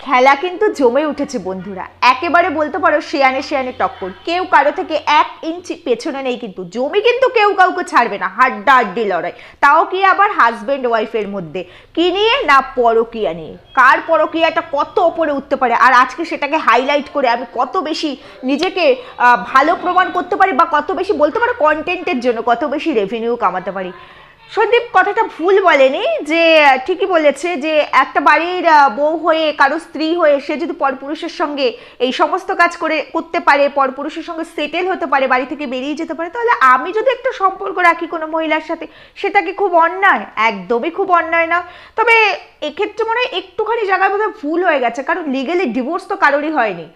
খেলা কিন্তু জমে উঠেছে বন্ধুরা, একেবারে বলতে পারো শেয়ানে শেয়ানে টক্কর, কেউ কারো থেকে 1 ইঞ্চি পেছনে নেই, কিন্তু জমি কিন্তু কেউ কাউকে ছাড়বে না, হাড্ডাহাড্ডি লড়াই, তাও কি আবার হাজবেন্ড ওয়াইফের মধ্যে। কি নিয়ে না, পরকীয়া নিয়ে, কার পরকীয়াটা কত ওপরে উঠতে পারে। আর আজকে সেটাকে হাইলাইট করে আমি কত বেশি নিজেকে ভালো প্রমাণ করতে পারি, বা কত বেশি বলতে পারো কন্টেন্টের জন্য কত বেশি রেভিনিউ কামাতে পারি। সন্দীপ কথাটা ভুল বলেনি, যে ঠিকই বলেছে যে একটা বাড়ির বউ হয়ে, কারো স্ত্রী হয়ে সে যদি পরপুরুষের সঙ্গে এই সমস্ত কাজ করতে পারে, পরপুরুষের সঙ্গে সেটেল হতে পারে, বাড়ি থেকে বেরিয়ে যেতে পারে, তাহলে আমি যদি একটা সম্পর্ক রাখি কোনো মহিলার সাথে, সেটা কি খুব অন্যায়? একদমই খুব অন্যায় না। তবে এক্ষেত্রে মনে হয় একটুখানি জায়গায় বোধহয় ভুল হয়ে গেছে, কারণ লিগেলি ডিভোর্স তো কারোরই হয়নি।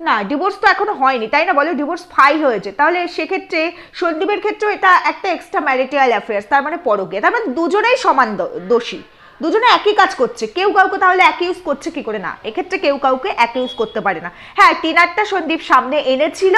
না, ডিভোর্স তো এখনো হয়নি, তাই না বলো? ডিভোর্স ফাইল হয়েছে, তাহলে সেক্ষেত্রে সন্দীপের ক্ষেত্রেও এটা একটা এক্সট্রা ম্যারিটাল অ্যাফেয়ার্স, তার মানে পরকীয়া, তার মানে দুজনেই সমান দোষী, দুজনে একই কাজ করছে, কেউ কাউকে তাহলে অ্যাকিউজ করছে কি করে? না, এক্ষেত্রে কেউ কাউকে অ্যাকিউজ করতে পারে না। হ্যাঁ, টিনারটা সন্দীপ সামনে এনেছিল,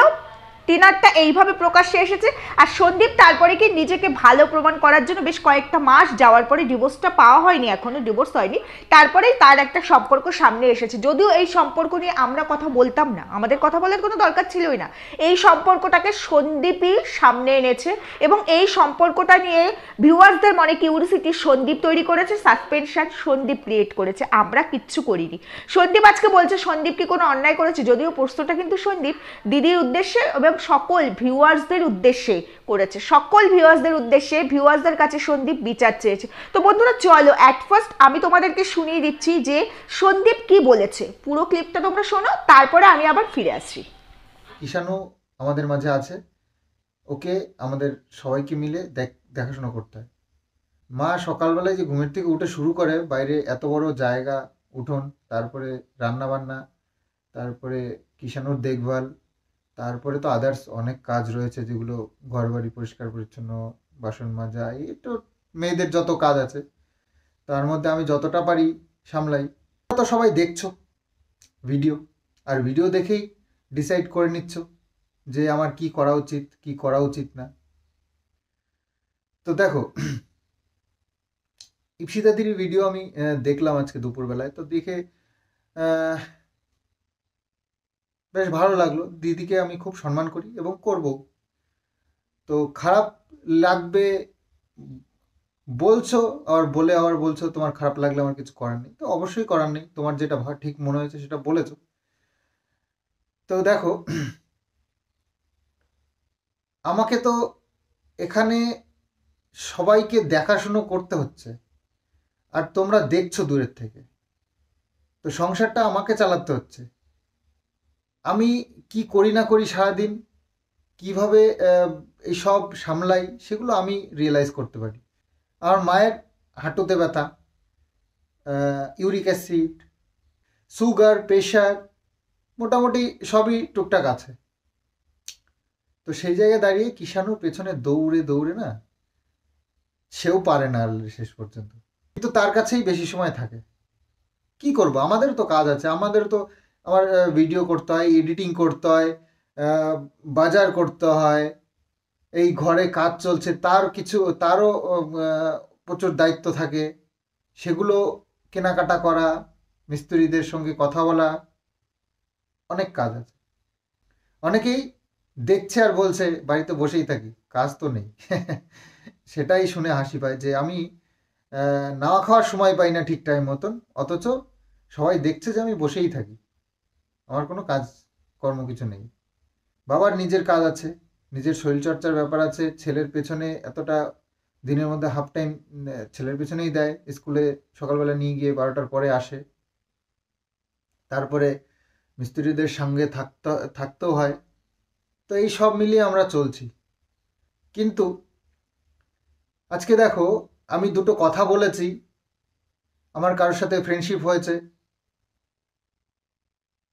টিনারটা এইভাবে প্রকাশ্যে এসেছে, আর সন্দীপ তারপরে কি নিজেকে ভালো প্রমাণ করার জন্য বেশ কয়েকটা মাস যাওয়ার পরে, ডিভোর্সটা পাওয়া হয়নি, এখনো ডিভোর্স হয়নি, তারপরেই তার একটা সম্পর্ক সামনে এসেছে। যদিও এই সম্পর্ক নিয়ে আমরা কথা বলতাম না, আমাদের কথা বলার কোনো দরকার ছিলই না, এই সম্পর্কটাকে সন্দীপই সামনে এনেছে, এবং এই সম্পর্কটা নিয়ে ভিউয়ার্সদের মনে কিউরিসিটি সন্দীপ তৈরি করেছে, সাসপেনশন সন্দীপ ক্রিয়েট করেছে, আমরা কিচ্ছু করিনি। সন্দীপ আজকে বলছে সন্দীপ কি কোনো অন্যায় করেছে, যদিও প্রশ্নটা কিন্তু সন্দীপ দিদির উদ্দেশ্যে এবং সকল ভিউয়ার্সদের উদ্দেশ্যে করেছে, সকল ভিউয়ার্সদের উদ্দেশ্যে, ভিউয়ার্সদের কাছে সন্দীপ বিচার চেয়েছে। তো বন্ধুরা চলো অ্যাট ফার্স্ট আমি তোমাদেরকে শুনিয়ে দিচ্ছি যে সন্দীপ কি বলেছে, পুরো ক্লিপটা তোমরা শোনো, তারপরে আমি আবার ফিরে আসছি। ঈশানও আমাদের মাঝে আছে, ওকে আমাদের সবাইকে মিলে দেখাশোনা করতে হয়। মা সকালবেলায় যে ঘুমের থেকে উঠে শুরু করে, বাইরে এত বড় জায়গা, উঠোন, তারপরে রান্না বান্না, তারপরে কিষাণুর দেখভাল, তারপরে তো আদার্স অনেক কাজ রয়েছে, যেগুলো ঘর বাড়ি পরিষ্কার পরিচ্ছন্ন, বাসন মাজা, এই তো মেয়েদের যত কাজ আছে, তার মধ্যে আমি যতটা পারি সামলাই। তো সবাই দেখছো ভিডিও, আর ভিডিও দেখেই ডিসাইড করে নিচ্ছ যে আমার কি করা উচিত, কি করা উচিত না। তো দেখো, ইপসিতাদির ভিডিও আমি দেখলাম আজকে দুপুরবেলায়, তো দেখে বেশ ভালো লাগলো। দিদিকে আমি খুব সম্মান করি এবং করব। তো খারাপ লাগবে বলছো, আবার বলছো তোমার খারাপ লাগলে আমার কিছু করার নেই, তো অবশ্যই করার নেই, তোমার যেটা ঠিক মনে হয়েছে সেটা বলেছো। তো দেখো, আমাকে তো এখানে সবাইকে দেখাশুনো করতে হচ্ছে, আর তোমরা দেখছো দূরের থেকে, তো সংসারটা আমাকে চালাতে হচ্ছে। আমি কি করি না করি সারাদিন, কিভাবে এই সব সামলাই, সেগুলো আমি রিয়েলাইজ করতে পারি। আমার মায়ের হাঁটুতে ব্যথা, ইউরিক অ্যাসিড, সুগার, প্রেশার, মোটামুটি সবই টুকটাক আছে। তো সেই জায়গায় দাঁড়িয়ে কিষাণু পেছনে দৌড়ে দৌড়ে না, সেও পারে না শেষ পর্যন্ত, কিন্তু তার কাছেই বেশি সময় থাকে। কি করব, আমাদের তো কাজ আছে, আমার ভিডিও করতে হয়, এডিটিং করতে হয়, বাজার করতে হয়, এই ঘরে কাজ চলছে, তারও প্রচুর দায়িত্ব থাকে, সেগুলো কেনাকাটা করা, মিস্ত্রিদের সঙ্গে কথা বলা, অনেক কাজ আছে। অনেকেই দেখছে আর বলছে বাড়িতে বসেই থাকি, কাজ তো নেই। সেটাই শুনে হাসি পায় যে আমি নাওয়া খাওয়ার সময় পাই না ঠিক টাইম মতন, অথচ সবাই দেখছে যে আমি বসেই থাকি, আমার কোনো কাজ কর্ম কিছু নেই। বাবার নিজের কাজ আছে, নিজের শরীরচর্চার ব্যাপার আছে, ছেলের পেছনে এতটা দিনের মধ্যে হাফ টাইম ছেলের পেছনেই দেয়, স্কুলে সকালবেলা নিয়ে গিয়ে 12টার পরে আসে, তারপরে মিস্ত্রিদের সঙ্গে থাকতেও হয়। তো এই সব মিলিয়ে আমরা চলছি। কিন্তু আজকে দেখো, আমি দুটো কথা বলেছি, আমার কারোর সাথে ফ্রেন্ডশিপ হয়েছে,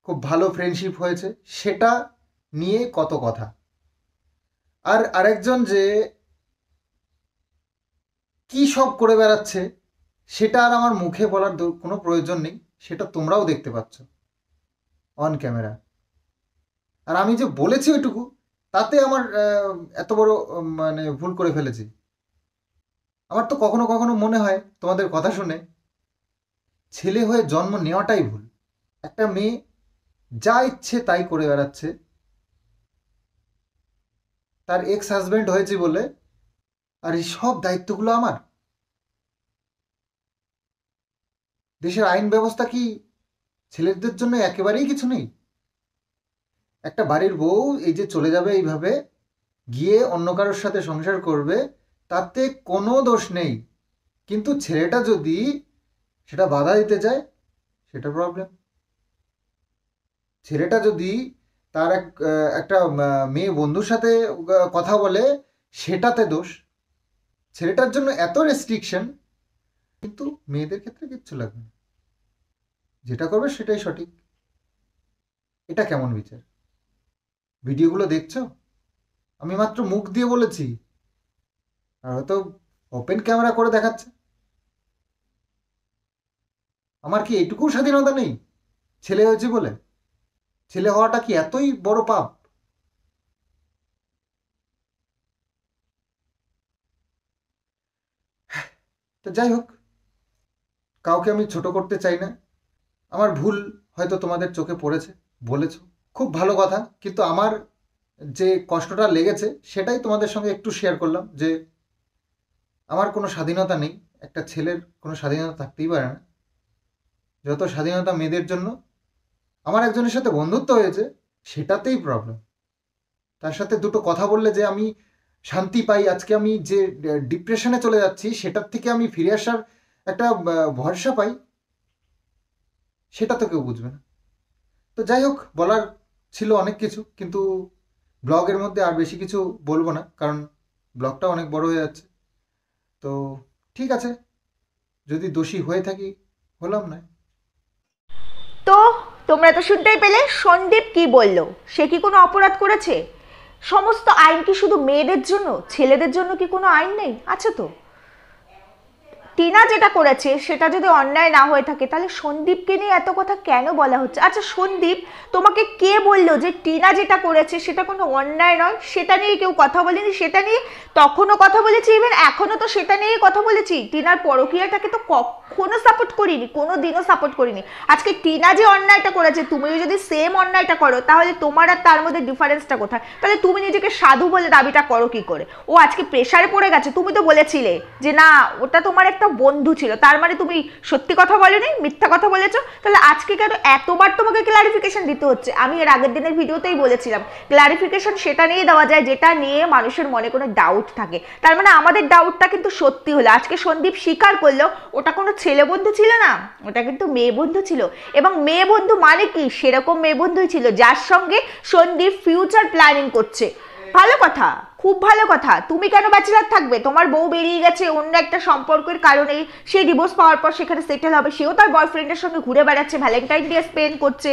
খুব ভালো ফ্রেন্ডশিপ হয়েছে, সেটা নিয়ে কত কথা। আর আরেকজন যে কি সব করে বেড়াচ্ছে, সেটা আর আমার মুখে বলার কোনো প্রয়োজন নেই, সেটা তোমরাও দেখতে পাচ্ছ অন ক্যামেরা। আর আমি যে বলেছি ওইটুকু, তাতে আমার এত বড় মানে ভুল করে ফেলেছি। আমার তো কখনো কখনো মনে হয় তোমাদের কথা শুনে, ছেলে হয়ে জন্ম নেওয়াটাই ভুল। একটা মেয়ে যা ইচ্ছে তাই করে বেড়াচ্ছে, তার এক্স হাজব্যান্ড হয়েছে বলে, আর এই সব দায়িত্বগুলো আমার। দেশের আইন ব্যবস্থা কি ছেলেদের জন্য একেবারেই কিছু নেই? একটা বাড়ির বউ এই যে চলে যাবে এইভাবে, গিয়ে অন্য কারোর সাথে সংসার করবে, তাতে কোনো দোষ নেই। কিন্তু ছেলেটা যদি সেটা বাধা দিতে চায়, সেটা প্রবলেম। ছেলেটা যদি তার একটা মেয়ে বন্ধুর সাথে কথা বলে, সেটাতে দোষ। ছেলেটার জন্য এত রেস্ট্রিকশন, কিন্তু মেয়েদের ক্ষেত্রে কিচ্ছু লাগবে না, যেটা করবে সেটাই সঠিক। এটা কেমন বিচার? ভিডিওগুলো দেখছো? আমি মাত্র মুখ দিয়ে বলেছি, আর হয়তো ওপেন ক্যামেরা করে দেখাচ্ছে। আমার কি এইটুকু স্বাধীনতা নেই ছেলে হয়েছে বলে? ছেলে হওয়াটা কি এতই বড় পাপ? তো যাই হোক, কাউকে আমি ছোট করতে চাই না। আমার ভুল হয়তো তোমাদের চোখে পড়েছে, বলেছ, খুব ভালো কথা। কিন্তু আমার যে কষ্টটা লেগেছে সেটাই তোমাদের সঙ্গে একটু শেয়ার করলাম, যে আমার কোনো স্বাধীনতা নেই। একটা ছেলের কোনো স্বাধীনতা থাকতেই পারে না। যত স্বাধীনতা মেয়েদের জন্য। আমার একজনের সাথে বন্ধুত্ব হয়েছে, সেটাতেই প্রবলেম। তার সাথে দুটো কথা বললে যে আমি শান্তি পাই, আজকে আমি যে ডিপ্রেশনে চলে যাচ্ছি সেটার থেকে আমি ফিরে আসার একটা ভরসা পাই, সেটা তো কেউ বুঝবে না। তো যাই হোক, বলার ছিল অনেক কিছু, কিন্তু ব্লগের মধ্যে আর বেশি কিছু বলবো না, কারণ ব্লগটা অনেক বড় হয়ে যাচ্ছে। তো ঠিক আছে, যদি দোষী হয়ে থাকি, হলাম না। তো তোমরা তো শুনতেই পেলে সন্দীপ কি বলল। সে কি কোনো অপরাধ করেছে? সমস্ত আইন কি শুধু মেয়েদের জন্য? ছেলেদের জন্য কি কোনো আইন নেই? আছে তো। টিনা যেটা করেছে সেটা যদি অন্যায় না হয়ে থাকে, তাহলে সন্দীপকে নিয়ে এত কথা কেন বলা হচ্ছে? আচ্ছা সন্দীপ, তোমাকে কে বললো যে টিনা যেটা করেছে সেটা কোনো অন্যায় নয়? সেটা নিয়ে কেউ কথা বলেনি? সেটা নিয়ে তখনও কথা বলেছি, ইভেন এখনো তো সেটা নিয়েই কথা বলেছি। টিনার পরকীয়াটাকে তো কখনো সাপোর্ট করিনি, কোনো দিনও সাপোর্ট করিনি। আজকে টিনা যে অন্যায়টা করেছে, তুমিও যদি সেম অন্যায়টা করো, তাহলে তোমার আর তার মধ্যে ডিফারেন্সটা কোথায়? তাহলে তুমি নিজেকে সাধু বলে দাবিটা করো কি করে? ও আজকে প্রেশারে পড়ে গেছে, তুমি তো বলেছিলে যে না ওটা তোমার একটা বন্ধু ছিল, তার মানে তুমি সত্যি কথা বলোনি, মিথ্যা কথা বলেছো। তাহলে আজকে কেন এতবার তোমাকে ক্লারিফিকেশন দিতে হচ্ছে? আমি এর আগের দিনের ভিডিওতেই বলেছিলাম, ক্লারিফিকেশন সেটা নিয়ে দেওয়া যায় যেটা নিয়ে মানুষের মনে কোনো ডাউট থাকে। তার মানে আমাদের ডাউটটা কিন্তু সত্যি হলো। আজকে সন্দীপ স্বীকার করলো ওটা কোনো ছেলে বন্ধু ছিল না, ওটা কিন্তু মেয়ে বন্ধু ছিল। এবং মেয়ে বন্ধু মানে কি? সেরকম মেয়ে বন্ধুই ছিল যার সঙ্গে সন্দীপ ফিউচার প্ল্যানিং করছে। ভালো কথা, খুব ভালো কথা। তুমি কেন ব্যাচেলার থাকবে? তোমার বউ বেরিয়ে গেছে অন্য একটা সম্পর্কের কারণে, সে ডিভোর্স পাওয়ার পর সেখানে সেটেল হবে, সেও তার বয়ফ্রেন্ডের সঙ্গে ঘুরে বেড়াচ্ছে, ভ্যালেন্টাইন ডে স্পেন্ড করছে,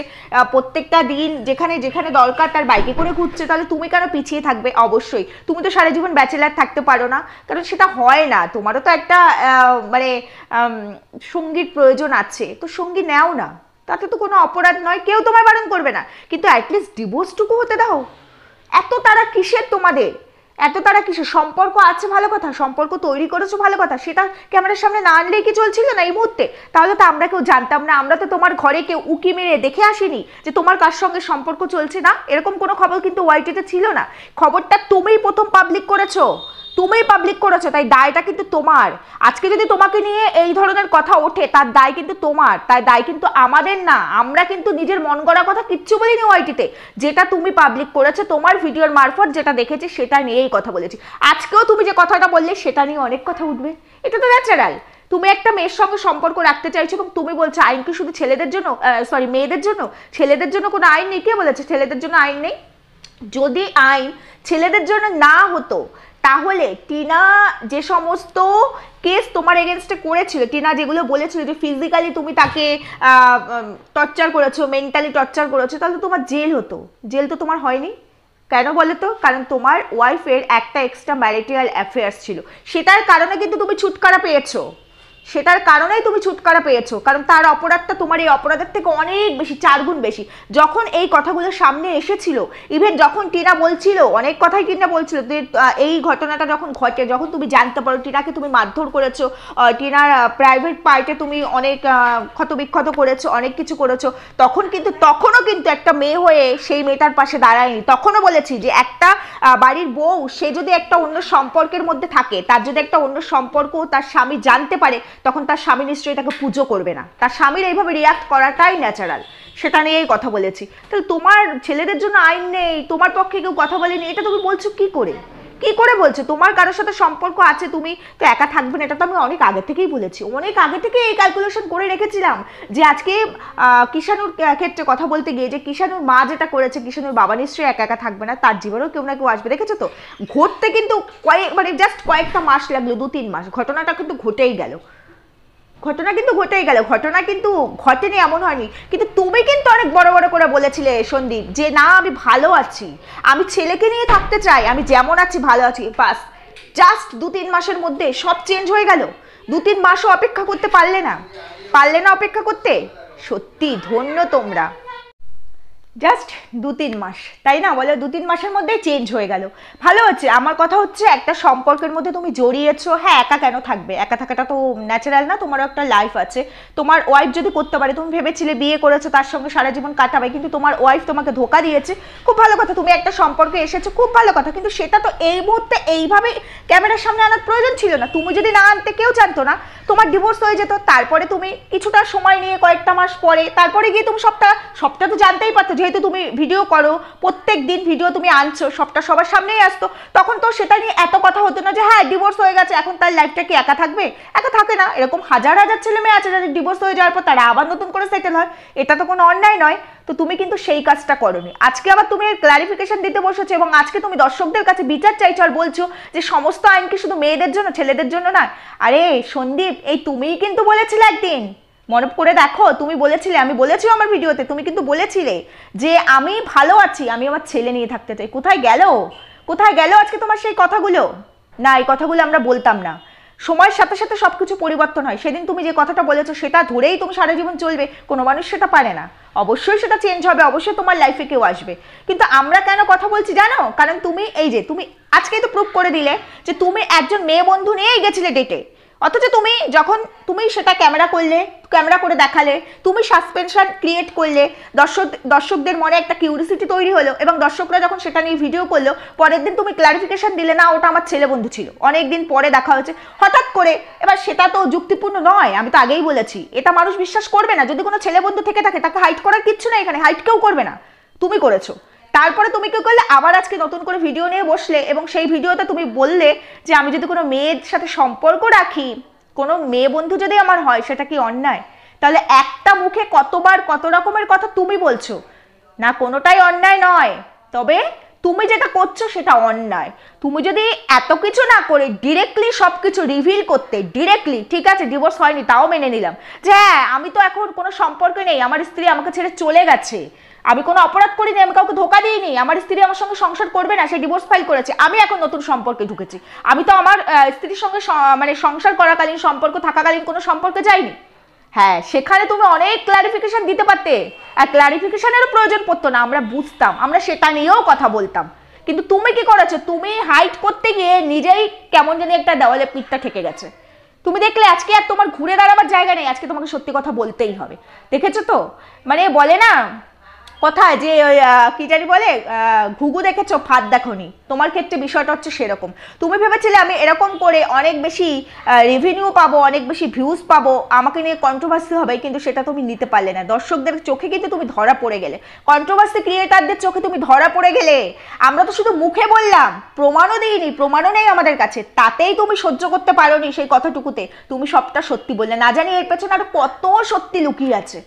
প্রত্যেকটা দিন যেখানে যেখানে দরকার তার বাইকে করে ঘুরছে। তাহলে তুমি কেন পিছিয়ে থাকবে? অবশ্যই তুমি তো সারা জীবন ব্যাচেলার থাকতে পারো না, কারণ সেটা হয় না। তোমারও তো একটা মানে সঙ্গীর প্রয়োজন আছে, তো সঙ্গী নেও না, তাতে তো কোনো অপরাধ নয়, কেউ তোমায় বারণ করবে না। কিন্তু অ্যাটলিস্ট ডিভোর্সটুকু হতে দাও। এত তারা কিসের তোমাদের? এত তারা কিসের? সম্পর্ক আছে ভালো কথা, সম্পর্ক তৈরি করেছো ভালো কথা, সেটা ক্যামেরার সামনে না আনলেই কি চলছিল না এই মুহূর্তে? তাহলে তো আমরা কেউ জানতাম না, আমরা তো তোমার ঘরে কেউ উকি মেরে দেখে আসিনি যে তোমার কার সঙ্গে সম্পর্ক চলছে না। এরকম কোনো খবর কিন্তু ওয়াইটিতে ছিল না। খবরটা তুমিই প্রথম পাবলিক করেছো, তুমিই পাবলিক করেছো, তাই দায়টা কিন্তু তোমার। আজকে যদি তোমাকে নিয়ে এই ধরনের কথা ওঠে, তার দায় কিন্তু তোমার, তাই দায় কিন্তু আমাদের না। আমরা কিন্তু নিজের মন গড়া কথা কিচ্ছু বলিনি ওয়াইটিতে, যেটা তুমি পাবলিক করেছো তোমার ভিডিওর মারফত, যেটা দেখেছি সেটা নিয়েই কথা বলেছি। আজকেও তুমি যে কথাটা বললে সেটা নিয়ে অনেক কথা উঠবে, এটা তো ন্যাচারাল। তুমি একটা মেয়ের সঙ্গে সম্পর্ক রাখতে চাইছো এবং তুমি বলছো আইন কি শুধু ছেলেদের জন্য, সরি মেয়েদের জন্য? ছেলেদের জন্য কোনো আইন নেই? কে বলেছে ছেলেদের জন্য আইন নেই? যদি আইন ছেলেদের জন্য না হতো, তাহলে টিনা যে সমস্ত কেস তোমার এগেনস্টে করেছিল, টিনা যেগুলো বলেছিল যে ফিজিক্যালি তুমি তাকে টর্চার করেছো, মেন্টালি টর্চার করেছো, তাহলে তোমার জেল হতো। জেল তো তোমার হয়নি। কেন বলে তো? কারণ তোমার ওয়াইফের একটা এক্সট্রা ম্যারিটাল অ্যাফেয়ার্স ছিল, সেটার কারণে কিন্তু তুমি ছুটকারা পেয়েছো। সেটার কারণেই তুমি ছুটকারা পেয়েছো, কারণ তার অপরাধটা তোমার এই অপরাধের থেকে অনেক বেশি, 4 গুণ বেশি। যখন এই কথাগুলো সামনে এসেছিল, ইভেন যখন টিনা বলছিল, অনেক কথাই টিনা বলছিল যে এই ঘটনাটা যখন ঘটে, যখন তুমি জানতে পারো টিনাকে তুমি মারধর করেছো, টিনার প্রাইভেট পার্টে তুমি অনেক ক্ষতবিক্ষত করেছো, অনেক কিছু করেছো, তখনও কিন্তু একটা মেয়ে হয়ে সেই মেয়েটার পাশে দাঁড়ায়নি। তখনও বলেছি যে একটা বাড়ির বউ, সে যদি একটা অন্য সম্পর্কের মধ্যে থাকে, তার যদি একটা অন্য সম্পর্ক তার স্বামী জানতে পারে, তখন তার স্বামী নিশ্চয়ই তাকে পুজো করবে না। তার স্বামীর এইভাবে রিয়াক্ট করাটাই ন্যাচারাল, সেটা নিয়েই কথা বলেছি। তাহলে তোমার ছেলেদের জন্য আইন নেই, তোমার পক্ষে কেউ কথা বলেনি, এটা তুমি বলছো কি করে? কি করে বলছো? তোমার কারোর সাথে সম্পর্ক আছে, তুমি তো একা থাকবে না, এটা তো আমি অনেক আগে থেকেই বলেছি, অনেক আগে থেকে এই ক্যালকুলেশন করে রেখেছিলাম যে আজকে কিষাণুর ক্ষেত্রে কথা বলতে গিয়ে যে কিষাণুর মা যেটা করেছে, কিষাণুর বাবা নিশ্চয়ই একা একা থাকবে না, তার জীবনেও কেউ না কেউ আসবে। দেখেছো তো, ঘটতে কিন্তু জাস্ট কয়েকটা মাস লাগলো, 2-3 মাস, ঘটনাটা কিন্তু ঘটেই গেল। ঘটনা কিন্তু ঘটেনি এমন হয়নি। কিন্তু তুমি কিন্তু অনেক বড় বড় করে বলেছিলে সন্দীপ যে না আমি ভালো আছি, আমি ছেলেকে নিয়ে থাকতে চাই, আমি যেমন আছি ভালো আছি। বাস জাস্ট 2-3 মাসের মধ্যে সব চেঞ্জ হয়ে গেল। 2-3 মাসও অপেক্ষা করতে পারলে না অপেক্ষা করতে। সত্যি ধন্য তোমরা। জাস্ট 2-3 মাস, তাই না বলো? 2-3 মাসের মধ্যে চেঞ্জ হয়ে গেল, ভালো হচ্ছে। আমার কথা হচ্ছে একটা সম্পর্কের মধ্যে তুমি জড়িয়েছো, হ্যাঁ একা কেন থাকবে? একা থাকাটা তো ন্যাচারাল না? তোমারও একটা লাইফ আছে। তোমার ওয়াইফ যদি করতে পারে, তুমি ভেবেছিলে বিয়ে করেছো তার সঙ্গে সারা জীবন কাটাবে, কিন্তু তোমার ওয়াইফ তোমাকে ধোকা দিয়েছে, খুব ভালো কথা। তুমি একটা সম্পর্কে এসেছো, খুব ভালো কথা, কিন্তু সেটা তো এই মুহূর্তে এইভাবে ক্যামেরার সামনে আনার প্রয়োজন ছিল না। তুমি যদি না আনতে কেউ জানতো না, তোমার ডিভোর্স হয়ে যেত। তারপরে তুমি কিছুটা সময় নিয়ে, কয়েকটা মাস পরে, তারপরে গিয়ে তুমি সবটা তো জানতেই পারতো, যেহেতু তুমি ভিডিও করো, প্রত্যেক দিন ভিডিও তুমি আনছো, সবটা সবার সামনেই আসতো, তখন তো সেটা নিয়ে এত কথা হতো না যে হ্যাঁ ডিভোর্স হয়ে গেছে, এখন তার লাইফটা কি একা থাকবে? একা থাকে না। এরকম হাজার হাজার ছেলে মেয়ে আছে যাদের ডিভোর্স হয়ে যাওয়ার পর তারা আবার নতুন করে সেটেল হয়, এটা তো কোনো অন্যায় নয়। তো তুমি কিন্তু সেই কাজটা করোনি। আজকে আবার তুমি ক্লারিফিকেশন দিতে বসেছো এবং আজকে তুমি দর্শকদের কাছে বিচার চাইছো আর বলছো যে সমস্ত আইন কি শুধু মেয়েদের জন্য, ছেলেদের জন্য না? আরে সন্দীপ, এই তুমিই কিন্তু বলেছিলে একদিন, মনে করে দেখো, তুমি বলেছিলে, আমি বলেছি আমার ভিডিওতে, তুমি কিন্তু বলেছিলে যে আমি ভালো আছি, আমি আমার ছেলে নিয়ে থাকতে চাই। কোথায় গেল আজকে তোমার সেই কথাগুলো? না, এই কথাগুলো আমরা বলতাম না। সময়ের সাথে সাথে সবকিছু পরিবর্তন হয়। সেদিন তুমি যে কথাটা বলেছো সেটা ধরেই তুমি সারা জীবন চলবে, কোনো মানুষ সেটা পারে না। অবশ্যই সেটা চেঞ্জ হবে, অবশ্যই তোমার লাইফে কেউ আসবে। কিন্তু আমরা কেন কথা বলছি জানো? কারণ তুমি এই যে তুমি আজকেই তো প্রুভ করে দিলে যে তুমি একজন মেয়ে বন্ধু নিয়েই গেছিলে ডেটে, অথচ তুমি যখন তুমি সেটা ক্যামেরা করে দেখালে, তুমি সাসপেনশন ক্রিয়েট করলে, দর্শকদের মনে একটা কিউরিসিটি তৈরি হলো এবং দর্শকরা যখন সেটা নিয়ে ভিডিও করলো, পরের দিন তুমি ক্লারিফিকেশন দিলে না ওটা আমার ছেলে বন্ধু ছিল, অনেকদিন পরে দেখা হয়েছে হঠাৎ করে। এবার সেটা তো যুক্তিপূর্ণ নয়, আমি তো আগেই বলেছি, এটা মানুষ বিশ্বাস করবে না। যদি কোনো ছেলে বন্ধু থেকে থাকে, তাকে হাইড করার কিচ্ছু না, এখানে হাইড কেউ করবে না, তুমি করেছো। তারপরে তুমি কি করলে? আবার আজকে নতুন করে ভিডিও নিয়ে বসলে এবং সেই ভিডিওতে তুমি বললে যে আমি যদি কোনো মেয়ের সাথে সম্পর্ক রাখি, কোনো মেয়ে বন্ধু যদি আমার হয়, সেটা কি অন্যায়? তাহলে একটা মুখে কতবার কত রকমের কথা তুমি বলছো না, কোনোটাই অন্যায় নয়, তবে তুমি যেটা করছো সেটা অন্যায়। তুমি যদি এত কিছু না করে ডিরেক্টলি সবকিছু রিভিল করতে, ডিরেক্টলি, ঠিক আছে ডিভোর্স হয়নি তাও মেনে নিলাম যে হ্যাঁ আমি তো এখন কোনো সম্পর্কে নেই, আমার স্ত্রী আমাকে ছেড়ে চলে গেছে, আমি কোনো অপরাধ করিনি, আমি কাউকে ধোকা দিইনি, আমার স্ত্রী আমার সঙ্গে সংসার করবে না, সে ডিভোর্স ফাইল করেছে, আমি এখন নতুন সম্পর্কে ঢুকেছি, আমি তো আমার স্ত্রীর সঙ্গে মানে সংসার করাকালীন, সম্পর্ক থাকাকালীন কোনো সম্পর্কে যাইনি। হ্যাঁ, সেখানে তুমি অনেক ক্লারিফিকেশন দিতে পারতে, আর ক্লারিফিকেশনেরও প্রয়োজন পড়তো না, আমরা বুঝতাম, আমরা সেটা নিয়েও কথা বলতাম। কিন্তু তুমি কি করেছো? তুমি হাইড করতে গিয়ে নিজেই কেমন জানি একটা দেওয়ালে পিঠটা ঠেকে গেছে। তুমি দেখলে আজকে আর তোমার ঘুরে দাঁড়াবার জায়গা নেই, আজকে তোমাকে সত্যি কথা বলতেই হবে। দেখেছো তো, মানে বলে না কথায় যে কি জানি বলে, ঘুঘু দেখেছো ফাঁদ দেখোনি, তোমার ক্ষেত্রে বিষয়টা হচ্ছে সেরকম। তুমি ভেবেছিলে আমি এরকম করে অনেক বেশি রেভিনিউ পাবো, অনেক বেশি ভিউজ পাবো, আমাকে নিয়ে কন্ট্রোভার্সি হবে, কিন্তু সেটা তুমি নিতে পারলে না। দর্শকদের চোখে কিন্তু তুমি ধরা পড়ে গেলে, কন্ট্রোভার্সি ক্রিয়েটারদের চোখে তুমি ধরা পড়ে গেলে। আমরা তো শুধু মুখে বললাম, প্রমাণও দিইনি, প্রমাণও নেই আমাদের কাছে, তাতেই তুমি সহ্য করতে পারোনি সেই কথাটুকুতে তুমি সবটা সত্যি বললে। না জানি এর পেছনে আরো কত সত্যি লুকিয়ে আছে,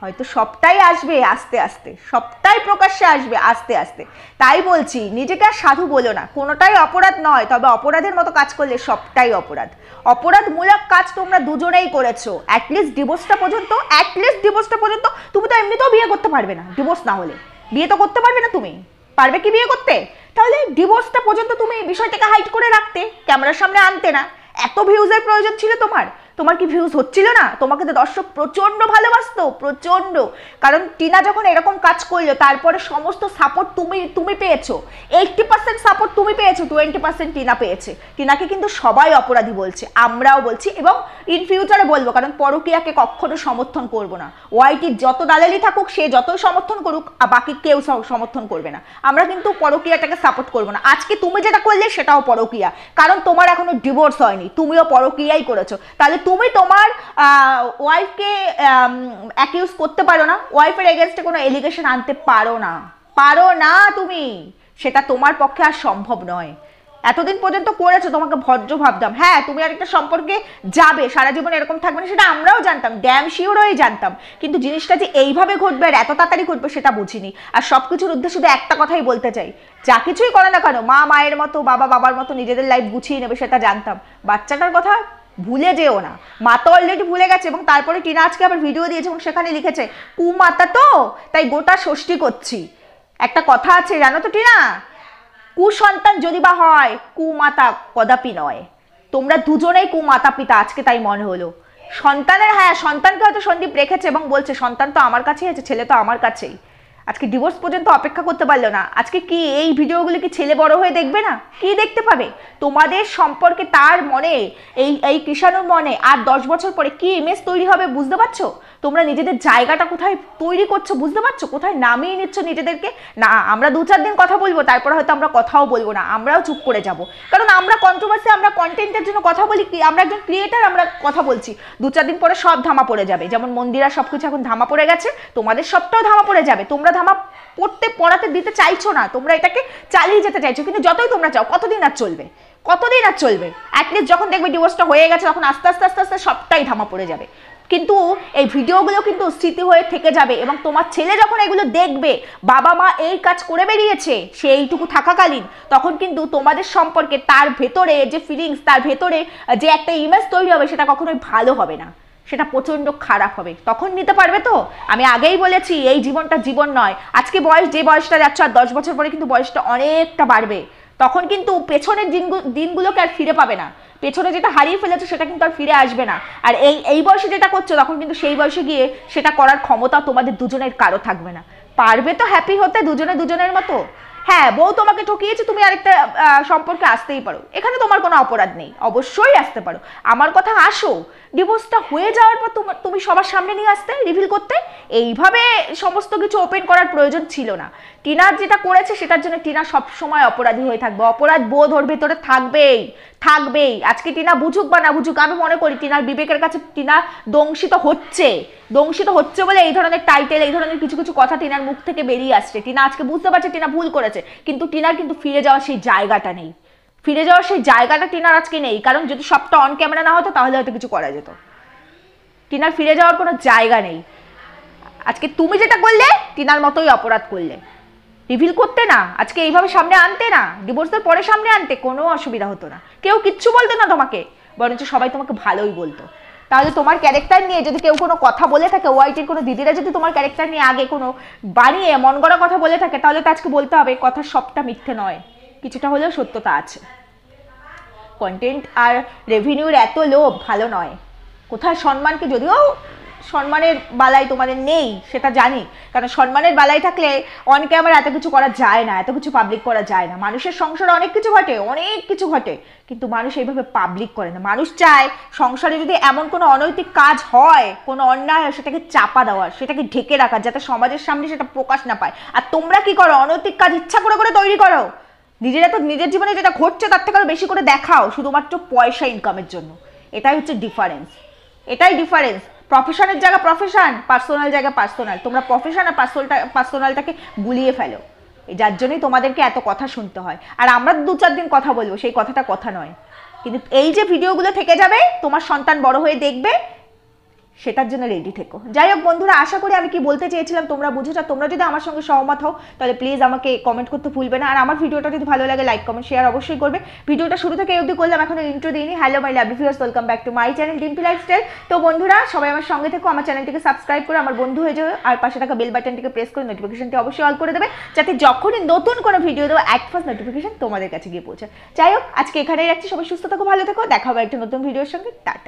হয়তো সবটাই আসবে আস্তে আস্তে, সবটাই প্রকাশ্যে আসবে আস্তে আস্তে। তাই বলছি, নিজেকে আর সাধু বলো না, কোনোটাই অপরাধ নয়, তবে অপরাধের মতো কাজ করলে সবটাই অপরাধ। অপরাধমূলক কাজ তোমরা দুজনেই করেছো। অ্যাটলিস্ট ডিভোর্সটা পর্যন্ত তুমি তো এমনিতেও বিয়ে করতে পারবে না, ডিভোর্স না হলে বিয়ে তো করতে পারবে না। তুমি পারবে কি বিয়ে করতে? তাহলে ডিভোর্সটা পর্যন্ত তুমি বিষয়টাকে হাইড করে রাখতে, ক্যামেরার সামনে আনতে না। এত ভিউজের প্রয়োজন ছিল তোমার? তোমার কি ভিউজ হচ্ছিল না? তোমাকে তো দর্শক প্রচন্ড ভালোবাসতো, প্রচন্ড। কারণ টিনা যখন এরকম কাজ করলো তারপরে সমস্ত সাপোর্ট তুমি পেয়েছো। 80% সাপোর্ট তুমি পেয়েছো, 20% টিনা পেয়েছে। টিনাকে কিন্তু সবাই অপরাধী বলছে, আমরাও বলছি এবং ইন ফিউচারে বলবো, কারণ পরকীয়াকে কখনো সমর্থন করব না। ওয়াইটির যত দালালি থাকুক, সে যতই সমর্থন করুক, বাকি কেউ সমর্থন করবে না। আমরা কিন্তু পরকীয়াটাকে সাপোর্ট করবো না। আজকে তুমি যেটা করলে সেটাও পরকীয়া, কারণ তোমার এখনো ডিভোর্স হয়নি, তুমিও পরকীয়াই করেছো। তাহলে তুমি তোমার ওয়াইফকে অ্যাকিউজ করতে পারো না, ওয়াইফের এগেনস্টে কোনো এলিগেশন আনতে পারো না তুমি, সেটা তোমার পক্ষে আর সম্ভব নয়। এতদিন পর্যন্ত করেছো, তোমাকে ভদ্র ভাবতাম। হ্যাঁ, তুমি আরেকটা সম্পর্কে যাবে, সারা জীবন এরকম থাকবে না, সেটা আমরাও জানতাম, ড্যাম শিওর হয়ে জানতাম। কিন্তু জিনিসটা যে এইভাবে ঘটবে আর এত তাড়াতাড়ি ঘটবে সেটা বুঝিনি। আর সবকিছুর উদ্দেশ্যে শুধু একটা কথাই বলতে চাই, যা কিছুই করে না কেন, মা মায়ের মতো, বাবা বাবার মতো নিজেদের লাইফ গুছিয়ে নেবে, সেটা জানতাম। বাচ্চাটার কথা ভুলে যেও না। মা তো অলরেডি ভুলে গেছে, এবং তারপরে টিনা আজকে আবার ভিডিও দিয়েছে এবং সেখানে লিখেছে কুমাতা তো, তাই গোটা ষষ্ঠী করছি। একটা কথা আছে জানো তো টিনা, কুসন্তান যদি বা হয়, কুমাতা কদাপি নয়। তোমরা দুজনেই কুমাতা পিতা, আজকে তাই মনে হলো। সন্তানের, হ্যাঁ সন্তানকে হয়তো সন্দীপ রেখেছে এবং বলছে সন্তান তো আমার কাছেই আছে, ছেলে তো আমার কাছেই। আজকে ডিভোর্স পর্যন্ত অপেক্ষা করতে পারলো না। আজকে কি এই ভিডিওগুলি কি ছেলে বড় হয়ে দেখবে না? কি দেখতে পাবে? তোমাদের সম্পর্কে তার মনে, এই কৃষাণুর মনে আর 10 বছর পরে কি ইমেজ তৈরি হবে বুঝতে পারছো? তোমরা নিজেদের জায়গাটা কোথায় তৈরি করছো বুঝতে পারছো? কোথায় নামিয়ে নিচ্ছ নিজেদেরকে? না, আমরা 2-4 দিন কথা বলবো, তারপরে হয়তো আমরা কথাও বলবো না, আমরাও চুপ করে যাব। কারণ আমরা কন্ট্রোভার্সি, আমরা কন্টেন্টের জন্য কথা বলি, আমরা একজন ক্রিয়েটার, আমরা কথা বলছি। 2-4 দিন পরে সব ধামা পড়ে যাবে। যেমন মন্দিরা সবকিছু এখন ধামা পড়ে গেছে, তোমাদের সবটাও ধামা পড়ে যাবে। তোমরা ধামা পড়াতে দিতে চাইছো না, তোমরা এটাকে চালিয়ে যেতে চাইছো। কিন্তু যতই তোমরা চাও, কতদিন আর চলবে? অ্যাটলিস্ট যখন দেখবে ডিভোর্সটা হয়ে গেছে, তখন আস্তে আস্তে সবটাই ধামা পড়ে যাবে। কিন্তু এই ভিডিওগুলো কিন্তু স্মৃতি হয়ে থেকে যাবে, এবং তোমার ছেলে যখন এগুলো দেখবে, বাবা মা এই কাজ করে বেরিয়েছে সে এইটুকু থাকাকালীন, তখন কিন্তু তোমাদের সম্পর্কে তার ভেতরে যে ফিলিংস, তার ভেতরে যে একটা ইমেজ তৈরি হবে, সেটা কখনোই ভালো হবে না, সেটা প্রচন্ড খারাপ হবে। তখন নিতে পারবে তো? আমি আগেই বলেছি, এই জীবনটা জীবন নয়। আজকে যে বয়সটা যাচ্ছে, আর 10 বছর পরে কিন্তু বয়সটা অনেকটা বাড়বে। তখন কিন্তু পেছনের দিনগুলোকে আর ফিরে পাবে না। পেছনে যেটা হারিয়ে ফেলেছো সেটা কিন্তু আর ফিরে আসবে না। আর এই বয়সে যেটা করছো, তখন কিন্তু সেই বয়সে গিয়ে সেটা করার ক্ষমতা তোমাদের দুজনের কারো থাকবে না। পারবে তো হ্যাপি হতে দুজনের মতো? হ্যাঁ, বউ তোমাকে ঠকিয়েছে, তুমি আরেকটা সম্পর্কে আসতেই পারো, এখানে তোমার কোনো অপরাধ নেই, অবশ্যই আসতে পারো। আমার কথা, আসো, ডিভোর্সটা হয়ে যাওয়ার পর তুমি সবার সামনে নিয়ে আসতে, রিভিল করতে। এইভাবে সমস্ত কিছু ওপেন করার প্রয়োজন ছিল না। টিনা যেটা করেছে সেটার জন্য টিনা সবসময় অপরাধী হয়ে থাকবে, অপরাধ বোধ ওর ভেতরে থাকবেই। আজকে টিনা বুঝুক বা না বুঝুক, আমি মনে করি টিনার বিবেকের কাছে টিনা দংশিত হচ্ছে বলে এই ধরনের টাইটেল, এই ধরনের কিছু কিছু কথা টিনার মুখ থেকে বেরিয়ে আসছে। টিনা আজকে বুঝতে পারছে টিনা ভুল করেছে, কিন্তু টিনার কিন্তু ফিরে যাওয়ার সেই জায়গাটা নেই। টিনার আজকে নেই, কারণ যদি সবটা অন ক্যামেরা না হতো তাহলে হয়তো কিছু করা যেত। টিনার ফিরে যাওয়ার কোনো জায়গা নেই। আজকে তুমি যেটা করলে, টিনার মতোই অপরাধ করলে। রিভিল করতে না, আজকে এইভাবে সামনে আনতে না, ডিভোর্সের পরে সামনে আনতে কোনো অসুবিধা হতো না, কেউ কিচ্ছু বলতো না তোমাকে, বরঞ্চ সবাই তোমাকে ভালোই বলতো। তাহলে তোমার ক্যারেক্টার নিয়ে যদি কেউ কোনো কথা বলে থাকে, ওয়াইটির কোনো দিদিরা যদি তোমার ক্যারেক্টার নিয়ে আগে কোনো বানিয়ে মন গড়া কথা বলে থাকে, তাহলে তো আজকে বলতে হবে কথা সবটা মিথ্যে নয়, কিছুটা হলেও সত্যতা আছে। কন্টেন্ট আর রেভিনিউর এত লোভ ভালো নয়। কোথায় সম্মানকে, যদিও সম্মানের বালাই তোমাদের নেই সেটা জানি, কারণ সম্মানের বালাই থাকলে অন ক্যামেরা এত কিছু করা যায় না, এত কিছু পাবলিক করা যায় না। মানুষের সংসারে অনেক কিছু ঘটে, কিন্তু মানুষ এইভাবে পাবলিক করে না। মানুষ চায় সংসারে যদি এমন কোনো অনৈতিক কাজ হয়, কোনো অন্যায় হয়, সেটাকে চাপা দেওয়ার, সেটাকে ঢেকে রাখার, যাতে সমাজের সামনে সেটা প্রকাশ না পায়। আর তোমরা কি করো? অনৈতিক কাজ ইচ্ছা করে তৈরি করো, নিজেরা তো নিজের জীবনে যেটা ঘটছে তার থেকে আরো বেশি করে দেখাও, শুধুমাত্র পয়সা ইনকামের জন্য। এটাই হচ্ছে ডিফারেন্স। প্রফেশনের জায়গা প্রফেশন, পার্সোনাল জায়গা পার্সোনাল। তোমরা প্রফেশন আর পার্সোনালটাকে গুলিয়ে ফেলো, যার জন্যই তোমাদেরকে এত কথা শুনতে হয়। আর আমরা 2-4 দিন কথা বলবো, সেই কথাটা কথা নয়, কিন্তু এই যে ভিডিওগুলো থেকে যাবে, তোমার সন্তান বড় হয়ে দেখবে, সেটার জন্য রেডি থেকো। যাই হোক বন্ধুরা, আশা করি আমি কি বলতে চেয়েছিলাম তোমরা বুঝেছো। তোমরা যদি আমার সঙ্গে সহমত হও, তাহলে প্লিজ আমাকে কমেন্ট করতে ভুলবে না। আর আমার ভিডিওটা যদি ভালো লাগে, লাইক কমেন্ট শেয়ার অবশ্যই করবে। ভিডিওটা শুরু থেকে এই অবধি করলাম, এখন ইন্ট্রো দিইনি। Hello my lovely viewers, welcome back to my channel Dimpi Lifestyle. তো বন্ধুরা, সবাই আমার সঙ্গে থেকো, আমার চ্যানেলটিকে সাবস্ক্রাইব করে আমার বন্ধু হয়ে যাও, আর পাশে থাকা বেল বাটনটিকে প্রেস করে নোটিফিকেশনটি অবশ্যই অল করে দেবে, যাতে যখনই নতুন কোনো ভিডিও দেবো ফার্স্ট নোটিফিকেশন তোমাদের কাছে গিয়ে পৌঁছে। যাই হোক, আজকে এখানেই রাখছি। সবাই সুস্থ থাকো, ভালো থেকো, দেখা হবে একটা নতুন ভিডিওর সঙ্গে। টাটা।